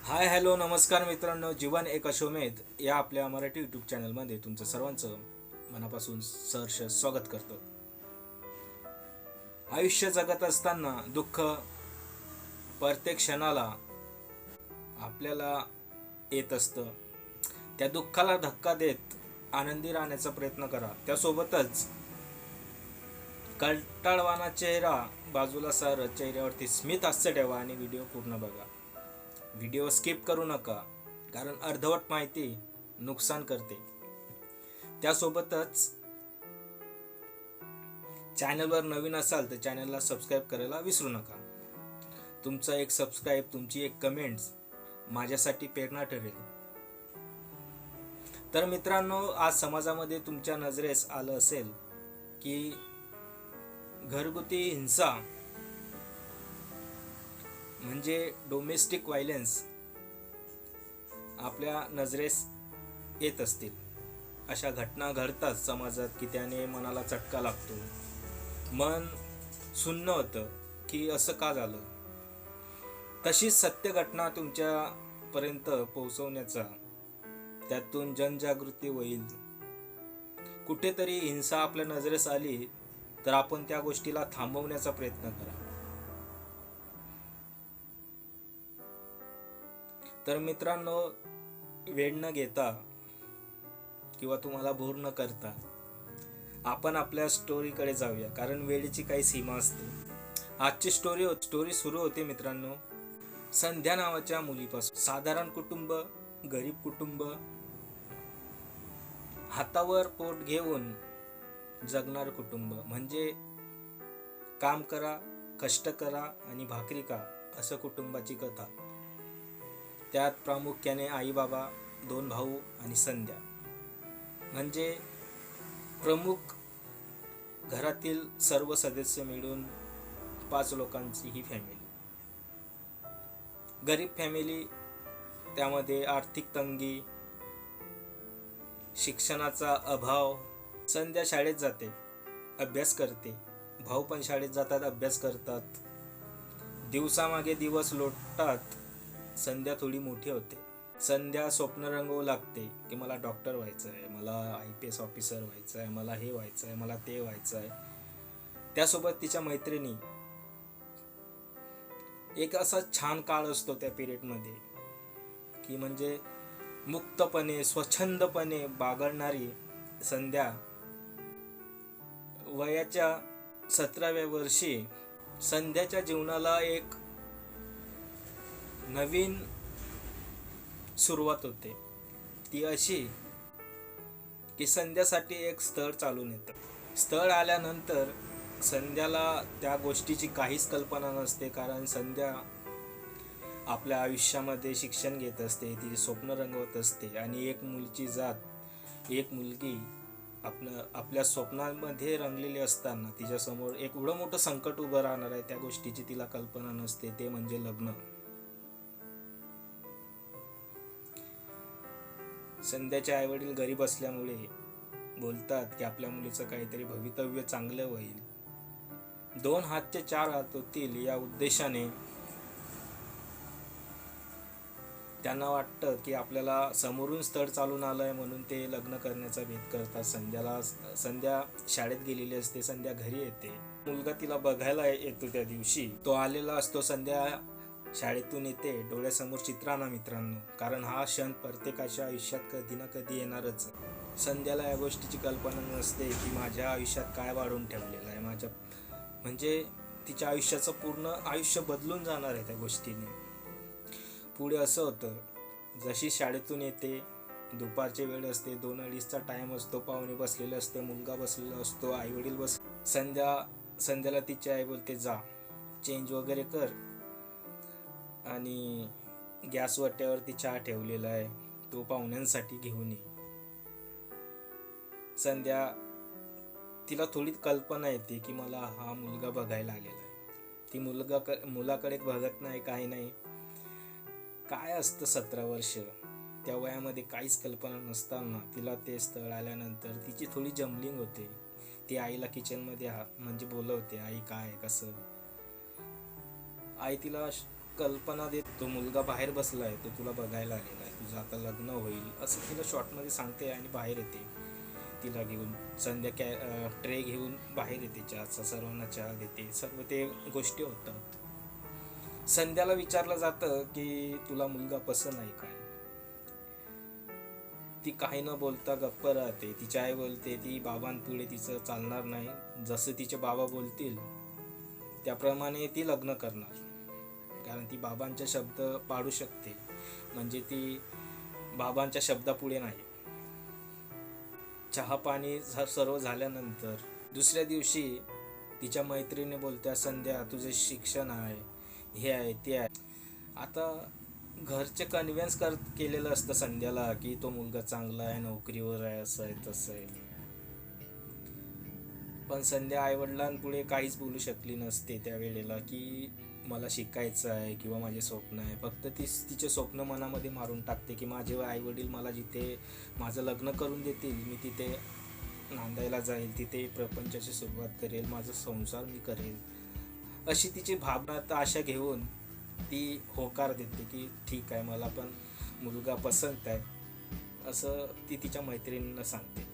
Hi hello नमस्कार मित्रांनो, जीवन एक अश्वमेध या आपल्या मराठी यूट्यूब चॅनलमध्ये तुमचं सर्वांचं मनापासून सहर्ष स्वागत करतो. आयुष्य जगत असताना दुःख प्रत्येक क्षणाला आपल्याला येत असतं. त्या दुःखाला धक्का देत आनंदी राहण्याचा प्रयत्न करा. त्यासोबतच कंटाळवाणा चेहरा बाजूला सारत चेहऱ्यावरती स्मित हास्य ठेवा आणि व्हिडिओ पूर्ण बघा. व्हिडिओ स्किप करू नका, कारण अर्धवट माहिती नुकसान करते. त्यासोबतच चॅनलवर नवीन असाल तर चॅनलला सबस्क्राईब करायला विसरू नका. तुमचा एक सबस्क्राईब, तुमची एक कमेंट्स माझ्यासाठी प्रेरणा ठरेल. तर मित्रांनो, आज समाजामध्ये तुमच्या नजरेस आलं असेल की घरगुती हिंसा म्हणजे डोमेस्टिक व्हायलन्स आपल्या नजरेस येत असतील. अशा घटना घडतात समाजात की त्याने मनाला चटका लागतो. मन सुन्न होतं की असं का झालं. तशीच सत्य घटना तुमच्यापर्यंत पोहोचवण्याचा, त्यातून जनजागृती होईल. कुठेतरी हिंसा आपल्या नजरेस आली तर आपण त्या गोष्टीला थांबवण्याचा प्रयत्न करा. तर मित्रांनो, वेळ न घेता किंवा तुम्हाला बोर न करता आपण आपल्या स्टोरीकडे जाऊया, कारण वेळेची काही सीमा असते. आजची स्टोरी सुरू होते मित्रांनो संध्या नावाच्या मुलीपासून. साधारण कुटुंब, गरीब कुटुंब, हातावर पोट घेऊन जगणार कुटुंब. म्हणजे काम करा, कष्ट करा आणि भाकरी खा, असं कुटुंबाची कथा. त्यात प्रामुख्याने आई बाबा, 2 भाऊ आणि संध्या, म्हणजे प्रमुख घरातील सर्व सदस्य मिळून 5 लोकांची ही फॅमिली. गरीब फॅमिली, त्यामध्ये आर्थिक तंगी, शिक्षणाचा अभाव. संध्या शाळेत जाते, अभ्यास करते. भाऊ पण शाळेत जातात, अभ्यास करतात. दिवसामागे दिवस लोटतात. संध्या थोडी मोठी होते. संध्या स्वप्न रंगवू लागते की मला डॉक्टर व्हायचं आहे, मला IPS ऑफिसर व्हायचं आहे, मला हे व्हायचं आहे, मला ते व्हायचं आहे. त्यासोबत तिच्या मैत्रिणी. एक असा छान काळ असतो त्या पिरियडमध्ये की म्हणजे मुक्तपणे, स्वच्छंदपणे बागडणारी संध्या वयाच्या 17व्या वर्षी संध्याच्या जीवनाला एक नवीन सुरुवात होते. ती अशी की संध्यासाठी एक स्थळ चालून येतं. स्थळ आल्यानंतर संध्याला त्या गोष्टीची काहीच कल्पना नसते, कारण संध्या आपल्या आयुष्यामध्ये शिक्षण घेत असते, तिची स्वप्न रंगवत असते आणि एक मुलीची जात, एक मुलगी आपल्या स्वप्नांमध्ये रंगलेली असताना तिच्यासमोर एक एवढं मोठं संकट उभं राहणार आहे, त्या गोष्टीची तिला कल्पना नसते. ते म्हणजे लग्न. संध्याचे आईवडील गरीब असल्यामुळे बोलतात की आपल्या मुलीचं काहीतरी भवितव्य चांगलं होईल, 2 हातचे 4 हात होतील, या उद्देशाने त्यांना वाटतं की आपल्याला समोरून स्थळ चालून आलंय म्हणून ते लग्न करण्याचा भेद करतात. संध्या शाळेत गेलेली असते. संध्या घरी येते. मुलगा तिला बघायला येतो. त्या दिवशी तो आलेला असतो. संध्या शाळेतून येते. डोळ्यासमोर चित्र आणा मित्रांनो, कारण हा क्षण प्रत्येकाच्या आयुष्यात कधी ना कधी येणारच. संध्याला या गोष्टीची कल्पना नसते की माझ्या आयुष्यात काय वाढून ठेवलेलं आहे. म्हणजे तिच्या आयुष्याचं पूर्ण आयुष्य बदलून जाणार आहे त्या गोष्टीने. पुढे असं होतं, जशी शाळेतून येते, दुपारची वेळ असते, 2-2:30चा टाइम असतो. पाहुणे बसलेले असते, मुलगा बसलेला असतो, आईवडील संध्याला तिची आई बोलते, जा चेंज वगैरे कर आणि गॅस वट्यावरती चहा ठेवलेला आहे, तो पाहुण्यांसाठी घेऊन ये. संध्या, तिला थोडी कल्पना येते की मला हा मुलगा बघायला आलेला आहे. ती मुलाकडे बघत नाही, काही नाही. काय असतं 17 वर्ष, त्या वयामध्ये काहीच कल्पना नसताना तिला ते स्थळ आल्यानंतर तिची थोडी जमलिंग होते. ती आईला किचनमध्ये म्हणजे बोलवते, आई काय कसं. आई तिला कल्पना देत, तो मुलगा बाहेर बसलाय, तो तुला बघायला आलेला आहे, तुझं आता लग्न होईल असं तिला शॉर्टमध्ये सांगते आणि बाहेर येते. तिला घेऊन संध्या ट्रे घेऊन बाहेर येते, चहाचा सर्वांना चहा देते, सर्व ते गोष्टी होतात. संध्याला विचारलं जातं की तुला मुलगा पसंत आहे काय. ती काही न बोलता गप्प राहते. तिची आई बोलते ती बाबांपुढे तिचं चालणार नाही, जसं तिचे बाबा बोलतील त्याप्रमाणे ती लग्न करणार, कारण ती बाबांचा शब्द पाळू शकते. म्हणजे ती बाबांच्या शब्दापुढे नाही. चहा पाणी सर्व झाल्यानंतर दुसऱ्या दिवशी तिच्या मैत्रिणीने बोलत्या, संध्या तुझे शिक्षण आहे, हे आहे ते आहे. आता घरचे कन्व्हिन्स केलेलं असतं संध्याला की तो मुलगा चांगला आहे, नोकरीवर आहे, असं आहे तसं आहे. पण संध्या आईवडिलांपुढे काहीच बोलू शकली नसते त्यावेळेला की मला शिकायचं आहे किंवा माझे स्वप्न आहे. फक्त तिचे स्वप्न मनामध्ये मारून टाकते की माझे आईवडील मला जिथे माझं लग्न करून देतील मी तिथे नांदायला जाईल, तिथे प्रपंचाची सुरुवात करेल, माझा संसार मी करेल, अशी तिची भावना. तर आशा घेऊन ती होकार देते की ठीक आहे, मला पण मुलगा पसंत आहे, असं ती तिच्या मैत्रिणींना सांगते.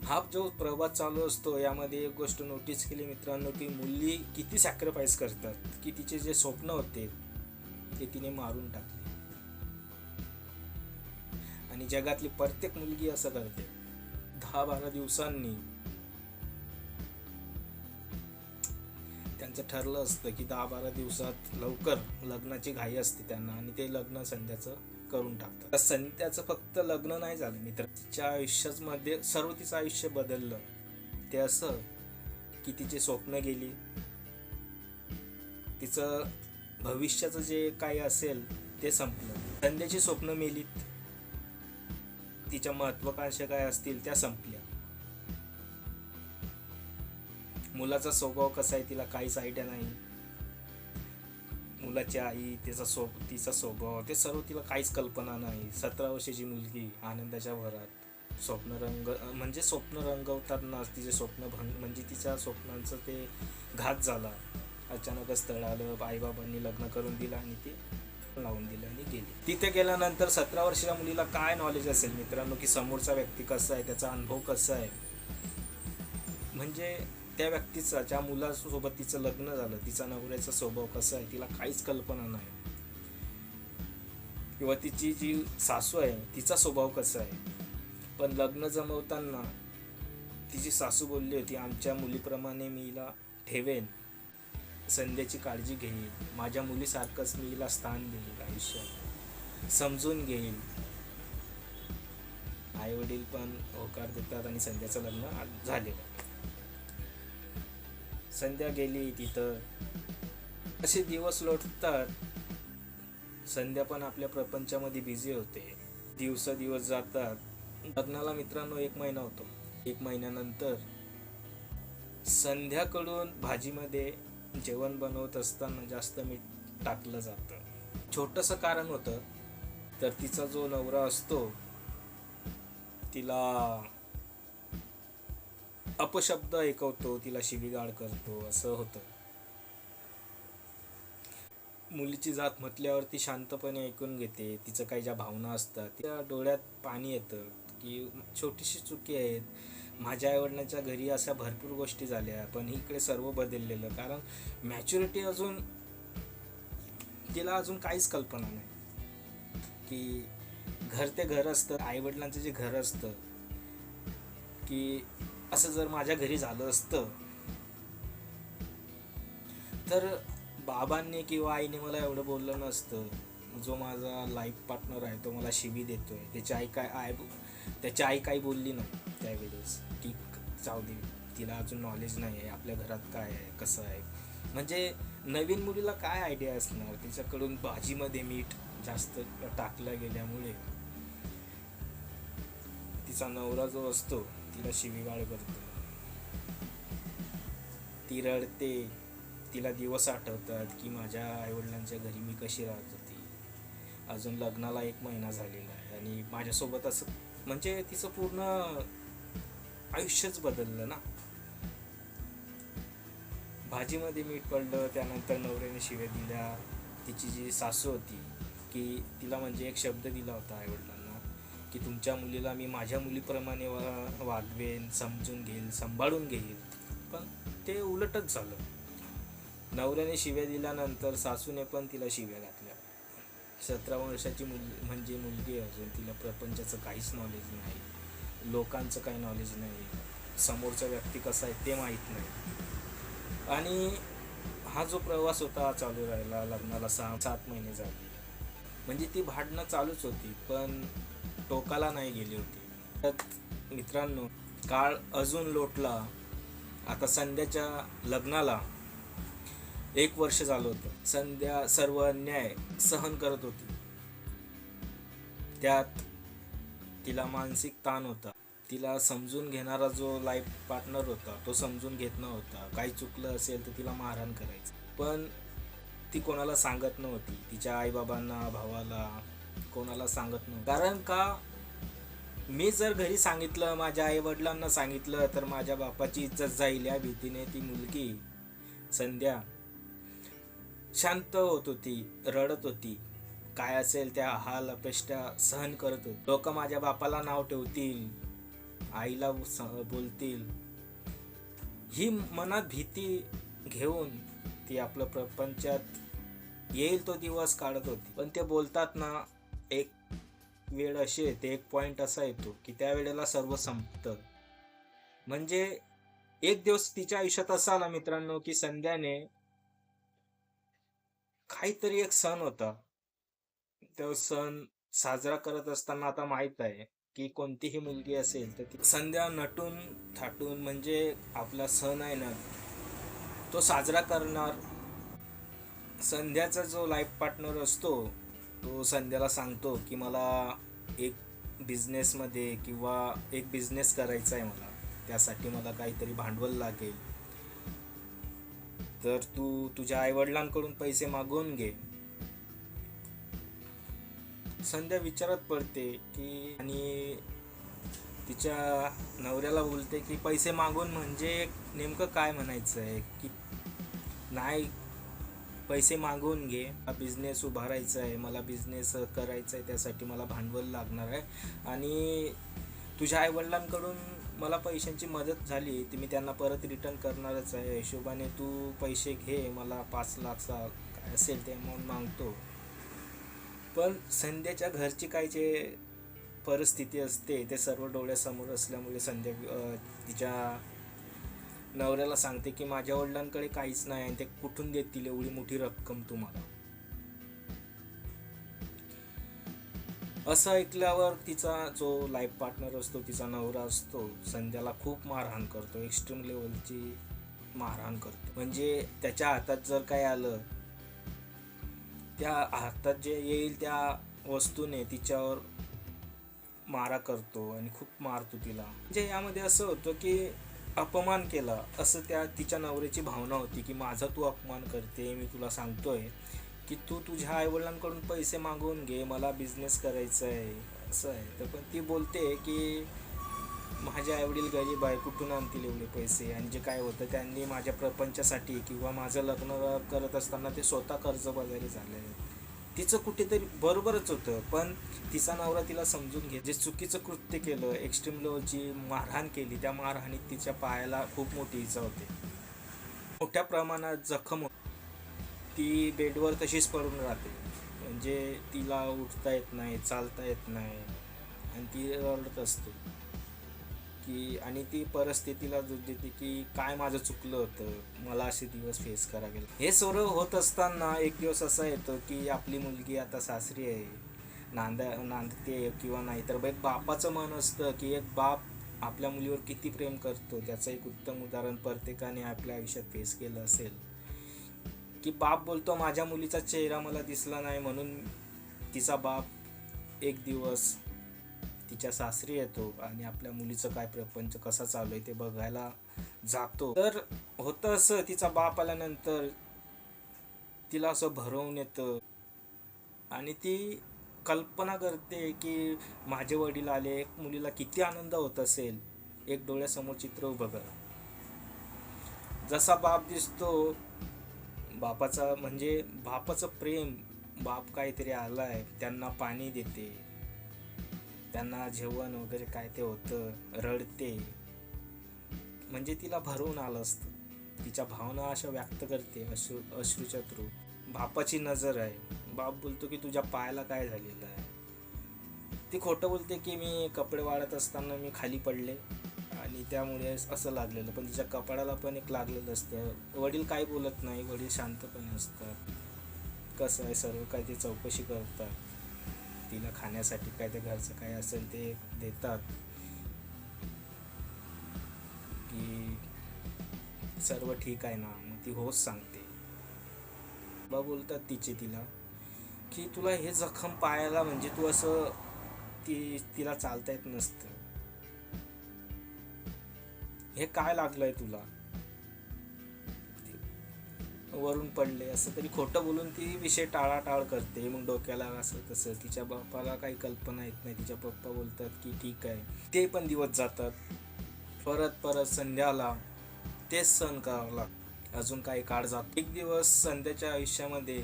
हा जो प्रवास चालू असतो यामध्ये एक गोष्ट नोटीस केली मित्रांनो की मुली किती सॅक्रिफाईस करतात, की तिचे जे स्वप्न होते ते तिने मारून टाकले. आणि जगातली प्रत्येक मुलगी असं करते. 10-12 दिवसांनी त्यांचं ठरलं असतं की 10-12 दिवसात लवकर लग्नाची घाई असते त्यांना, आणि ते लग्न संध्याचं करून टाकतात. संध्याचं फक्त लग्न नाही झालं मित्र, तिच्या आयुष्यामध्ये सर्व तिचं आयुष्य बदललं. ते असं की तिचे स्वप्न गेली, तिचं भविष्याचं जे काही असेल ते संपलं. संध्याची स्वप्न मेलीत, तिच्या महत्वाकांक्षा काय असतील त्या संपल्या. मुलाचा स्वभाव कसा आहे तिला काहीच आयडिया नाही. मुलाची आई, तिचा स्वभाव, ते सर्व तिला काहीच कल्पना नाही. 17 वर्षाची मुलगी आनंदाच्या भरात स्वप्न रंगवताना तिचे स्वप्न म्हणजे तिच्या स्वप्नांचं ते घात झाला. अचानकच स्थळ आलं, आईबाबांनी लग्न करून दिलं आणि ते लावून दिलं आणि गेली. तिथे गेल्यानंतर 17 वर्षाच्या मुलीला काय नॉलेज असेल मित्रांनो की समोरचा व्यक्ती कसा आहे, त्याचा अनुभव कसा आहे. म्हणजे त्या व्यक्तीचा, ज्या मुलासोबत तिचं लग्न झालं, तिचा नवऱ्याचा स्वभाव कसा आहे तिला काहीच कल्पना नाही. किंवा तिची जी सासू आहे तिचा स्वभाव कसा आहे. पण लग्न जमवताना तिची सासू बोलली होती आमच्या मुलीप्रमाणे मी हिला ठेवेन, संध्याची काळजी घेईल, माझ्या मुलीसारखंच मी हिला स्थान देईल, आयुष्यात समजून घेईल. आई वडील पण होकार देतात आणि संध्याचं लग्न झालेलं. संध्या गेली तिथं, असे दिवस लोटतात. संध्या पण आपल्या प्रपंचामध्ये बिझी होते. दिवस जातात. लग्नाला मित्रांनो 1 महिना होतो. 1 महिन्यानंतर संध्याकडून भाजीमध्ये जेवण बनवत असताना जास्त मीठ टाकलं जातं. छोटंसं कारण होतं. तर तिचा जो नवरा असतो तिला अपशब्द ऐकवतो, तिला शिवीगाळ करतो, असं होतं. मुलीची जात म्हटल्यावर ती शांतपणे ऐकून घेते. तिचं काही ज्या भावना असतात त्या डोळ्यात पाणी येतं की छोटीशी चुकी आहेत. माझ्या आईवडिलांच्या घरी अशा भरपूर गोष्टी झाल्या, पण इकडे सर्व बदललेलं. कारण मॅच्युरिटी तिला अजून काहीच कल्पना नाही की घर ते घर असतं, आईवडिलांचं जे घर असतं, की असं जर माझ्या घरी झालं असतं तर बाबांनी किंवा आईने मला एवढं बोललं नसतं. जो माझा लाईफ पार्टनर आहे तो मला शिवी देतोय, त्याची आई काही बोलली नाही त्यावेळेस की जाऊ दे, तिला अजून नॉलेज नाही आहे आपल्या घरात काय आहे कसं आहे. म्हणजे नवीन मुलीला काय आयडिया असणार. तिच्याकडून भाजीमध्ये मीठ जास्त टाकलं गेल्यामुळे तिचा नवरा जो असतो तिला शिवीगाळ करतो. ती रडते. तिला दिवस आठवतात की माझ्या आईवडिलांच्या घरी मी कशी राहत होती. अजून लग्नाला 1 महिना झालेला आहे आणि माझ्यासोबत असं, म्हणजे तिचं पूर्ण आयुष्यच बदललं ना. भाजीमध्ये मीठ पडलं. त्यानंतर नवऱ्याने शिव्या दिल्या. तिची जी सासू होती की तिला म्हणजे एक शब्द दिला होता आईवडिलांना की तुमच्या मुलीला मी माझ्या मुलीप्रमाणे वागवेन, समजून घेईल, सांभाळून घेईल. पण ते उलटच झालं. नवऱ्याने शिव्या दिल्यानंतर सासूने पण तिला शिव्या घातल्या. 17 वर्षाची म्हणजे मुलगी आहे अजून. तिला प्रपंचाचं काहीच नॉलेज नाही, लोकांचं काही नॉलेज नाही, समोरचा व्यक्ती कसा आहे ते माहीत नाही. आणि हा जो प्रवास होता चालू राहिला. लग्नाला 6-7 महिने झाले. म्हणजे ती भांडणं चालूच होती पण टोकाला नाही गेली होती. तर मित्रांनो, काळ अजून लोटला. आता संध्याच्या लग्नाला 1 वर्ष झालं होतं. संध्या सर्व अन्याय सहन करत होती. त्यात तिला मानसिक ताण होता. तिला समजून घेणारा जो लाईफ पार्टनर होता तो समजून घेत नव्हता. काही चुकलं असेल तर तिला मारहाण करायचं. पण ती कोणाला सांगत नव्हती. तिच्या आईबाबांना, भावाला कोणाला सांगत नव्हती. कारण का, मी जर घरी सांगितलं, माझ्या आईवडिलांना सांगितलं तर माझ्या बापाची इज्जत जाईल या भीतीने ती मुलगी संध्या शांत होत होती, रडत होती. काय असेल त्या हाल अपेष्टा सहन करत होती. लोक माझ्या बापाला नाव ठेवतील, आईला बोलतील, ही मनात भीती घेऊन ती आपलं प्रपंचात येईल तो दिवस काढत होती. पण ते बोलतात ना, एक वेळ अशी येते, एक पॉइंट असा येतो की त्या वेळेला सर्व संपतं. म्हणजे एक दिवस तिच्या आयुष्यात असा आला मित्रांनो की संध्याने काहीतरी एक सण होता. तो सण साजरा करत असताना आता माहित आहे की कोणतीही मुलगी असेल तर ती संध्या नटून थाटून म्हणजे आपला सण आहे ना तो साजरा करणार. संध्याचा जो लाईफ पार्टनर असतो तो संध्याला सांगतो की मला एक बिझनेसमध्ये किंवा एक बिझनेस करायचा आहे, मला त्यासाठी मला काहीतरी भांडवल लागेल, तर तू तुझ्या आईवडिलांकडून पैसे मागवून घे. संध्या विचारात पडते की, आणि तिच्या नवऱ्याला बोलते की पैसे मागून म्हणजे नेमकं काय म्हणायचं आहे की नाही, पैसे मागवून घे, बिझनेस उभारायचा आहे, मला बिझनेस करायचा आहे, त्यासाठी मला भांडवल लागणार आहे आणि तुझ्या आईवडिलांकडून मला पैशांची मदत झाली ती मी त्यांना परत रिटर्न करणारच आहे. हिशोबाने तू पैसे घे, मला 5 लाख काय असेल ते अमाऊंट मागतो. पण संध्याच्या घरची काय जे परिस्थिती असते ते सर्व डोळ्यासमोर असल्यामुळे संध्या तिच्या नवऱ्याला सांगते की माझ्या वडिलांकडे काहीच नाही आणि ते कुठून देतील एवढी मोठी रक्कम तुम्हाला. असं ऐकल्यावर तिचा जो लाईफ पार्टनर असतो, तिचा नवरा असतो, संध्याला खूप मारहाण करतो, एक्स्ट्रीम लेवलची मारहाण करतो. म्हणजे त्याच्या हातात जर काय आलं, त्या हातात जे येईल त्या वस्तूने तिच्यावर मारा करतो आणि खूप मारतो तिला. म्हणजे यामध्ये असं होतं की अपमान केला असं त्या तिच्या नवऱ्याची भावना होती की माझा तू अपमान करते, मी तुला सांगतोय की तू तुझ्या आईवडिलांकडून पैसे मागवून घे, मला बिझनेस करायचा आहे, असं आहे. तर पण ती बोलते की माझे आईवडील गरीब आहे, कुठून आणतील एवढे पैसे, आणि जे काय होतं त्यांनी माझ्या प्रपंचासाठी किंवा माझं लग्न करत असताना ते स्वतः कर्जबाजारी झाले. तिचं कुठेतरी बरोबरच होतं, पण तिचा नवरा तिला समजून घे, जे चुकीचं कृत्य केलं, एक्स्ट्रीम लेवलची मारहाण केली, त्या मारहाणीत तिच्या पायाला खूप मोठी इजा होते, मोठ्या प्रमाणात जखम होते. ती बेडवर तशीच पडून राहते. म्हणजे तिला उठता येत नाही, चालता येत नाही आणि ती रडत असते की, आणि ती परिस्थितीला दूध देते की काय माझं चुकलं होतं, मला असे दिवस फेस करावे. हे सर्व होत असताना एक दिवस असा येतो की आपली मुलगी आता सासरी आहे, नांदते किंवा नाही, तर एक बापाचं मन असतं की एक बाप आपल्या मुलीवर किती प्रेम करतो. त्याचं एक उत्तम उदाहरण प्रत्येकाने आपल्या आयुष्यात फेस केलं असेल की बाप बोलतो माझ्या मुलीचा चेहरा मला दिसला नाही म्हणून तिचा बाप एक दिवस तिच्या सासरी येतो आणि आपल्या मुलीचं काय प्रपंच कसा चालू आहे ते बघायला जातो. तर होतं असं, तिचा बाप आल्यानंतर तिला असं भरवून येतं आणि ती कल्पना करते की माझे वडील आले, एक मुलीला किती आनंद होत असेल. एक डोळ्यासमोर चित्र उभं करा. जसा बाप दिसतो, बापाचा म्हणजे बापाचं प्रेम, बाप काहीतरी आलाय त्यांना पाणी देते, त्यांना जेवण वगैरे काय ते होतं, रडते, म्हणजे तिला भरवून आलं असतं. तिच्या भावना अशा व्यक्त करते अश्रूच्या थ्रू. बापाची नजर आहे. बाप बोलतो की तुझ्या पायाला काय झालेलं आहे. ती खोटं बोलते की मी कपडे वाळत असताना मी खाली पडले आणि त्यामुळे असं लागलेलं, पण तिच्या कपाळाला पण एक लागलेलं असतं. वडील काही बोलत नाही, वडील शांतपणे असतात. कसं आहे सर्व काय ते चौकशी करतात, तिला खाण्यासाठी काय ते घरचं काय असेल ते देतात, की सर्व ठीक आहे ना. मग ती होच सांगते. बा बोलतात तिला की तुला हे जखम पायाला म्हणजे तू असं तिला चालता येत नसतं, हे काय लागलंय तुला, वरून पडले असं तरी खोटं बोलून ती विषय टाळाटाळ करते. मग डोक्याला असं तसं. तिच्या बापाला काही कल्पना येत नाही. तिच्या पप्पा बोलतात की ठीक आहे. ते पण दिवस जातात. परत परत संध्याला तेच सहन करावं लागतं. अजून काही काळ जातो. एक दिवस संध्याच्या आयुष्यामध्ये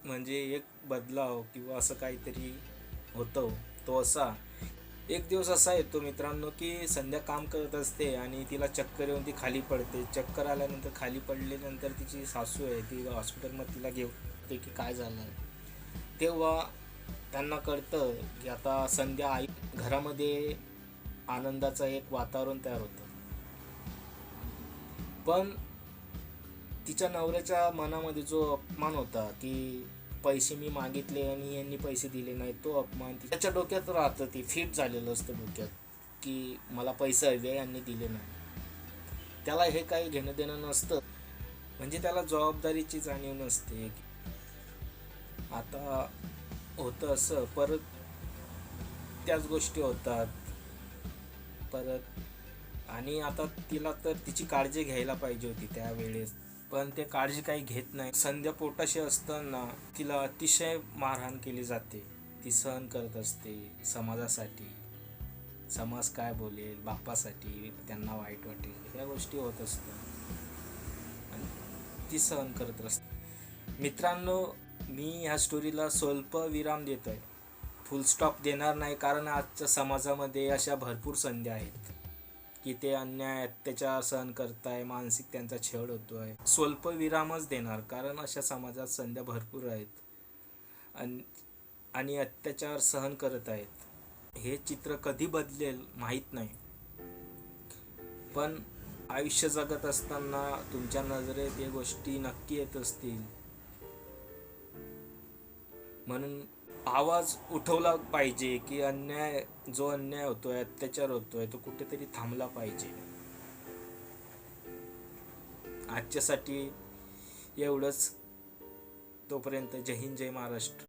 म्हणजे एक बदलाव किंवा असं काहीतरी होतं. तो असा एक दिवस असा येतो मित्रांनो की संध्या काम करत असते आणि तिला चक्कर येऊन ती खाली पडते. चक्कर आल्यानंतर खाली पडल्यानंतर तिची सासू आहे ती हॉस्पिटलमध्ये तिला घेऊन की काय झालं. तेव्हा त्यांना कळतं की आता संध्या आई घरामध्ये आनंदाचं एक वातावरण तयार होतं, पण तिच्या नवऱ्याच्या मनामध्ये जो अपमान होता की पैसे मी मागितले आणि यांनी पैसे दिले नाही, तो अपमान त्याच्या डोक्यात राहतं. ती फिट झालेलं असतं डोक्यात की मला पैसे हवे यांनी दिले नाही. त्याला हे काही घेणं देणं नसतं, म्हणजे त्याला जबाबदारीची जाणीव नसते. आता होतं असं, परत त्याच गोष्टी होतात परत. आणि आता तिला तर तिची काळजी घ्यायला पाहिजे होती त्यावेळेस, पण ते काळजी काही घेत नाही. संध्या पोटाशी असताना तिला अतिशय मारहाण केली जाते. ती सहन करत असते समाजासाठी. समाज काय बोलेल, बापासाठी त्यांना वाईट वाटेल, या गोष्टी होत असतात आणि ती सहन करत असते. मित्रांनो, मी ह्या स्टोरीला स्वल्प विराम देत आहे, फुल स्टॉप देणार नाही, कारण आजच्या समाजामध्ये अशा भरपूर संध्या आहेत की ते अन्याय अत्याचार सहन करताय, मानसिक त्यांचा छळ होतोय. स्वल्प विरामच देणार, कारण अशा समाजात संध्या भरपूर आहेत आणि अत्याचार सहन करत आहेत. हे चित्र कधी बदलेल माहीत नाही, पण आयुष्य जगत असताना तुमच्या नजरेत या गोष्टी नक्की येत असतील. म्हणून आवाज उठवला पाहिजे की जो अन्याय होतोय, अत्याचार होतोय, तो कुठेतरी थांबला पाहिजे. आजच्यासाठी एवढंच. तोपर्यंत जय हिंद, जय महाराष्ट्र.